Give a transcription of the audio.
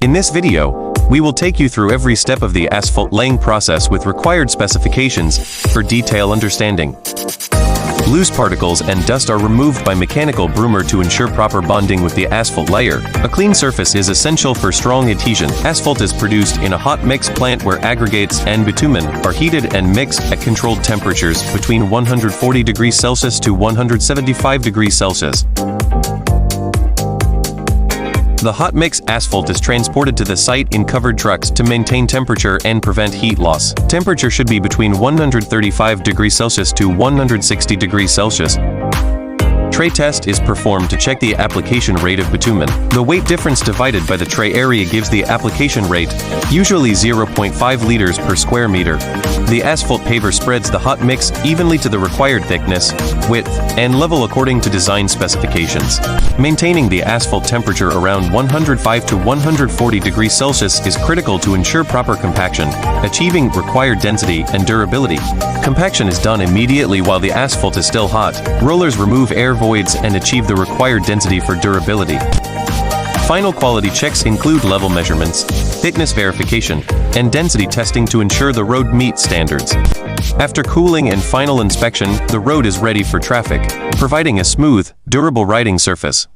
In this video, we will take you through every step of the asphalt laying process with required specifications for detailed understanding. Loose particles and dust are removed by mechanical broomer to ensure proper bonding with the asphalt layer. A clean surface is essential for strong adhesion. Asphalt is produced in a hot mix plant where aggregates and bitumen are heated and mixed at controlled temperatures between 140 degrees Celsius to 175 degrees Celsius. The hot mix asphalt is transported to the site in covered trucks to maintain temperature and prevent heat loss. Temperature should be between 135 degrees Celsius to 160 degrees Celsius. Tray test is performed to check the application rate of bitumen. The weight difference divided by the tray area gives the application rate, usually 0.5 liters per square meter. The asphalt paver spreads the hot mix evenly to the required thickness, width, and level according to design specifications. Maintaining the asphalt temperature around 105 to 140 degrees Celsius is critical to ensure proper compaction, achieving required density and durability. Compaction is done immediately while the asphalt is still hot. Rollers remove air voids and achieve the required density for durability. Final quality checks include level measurements, thickness verification, and density testing to ensure the road meets standards. After cooling and final inspection, the road is ready for traffic, providing a smooth, durable riding surface.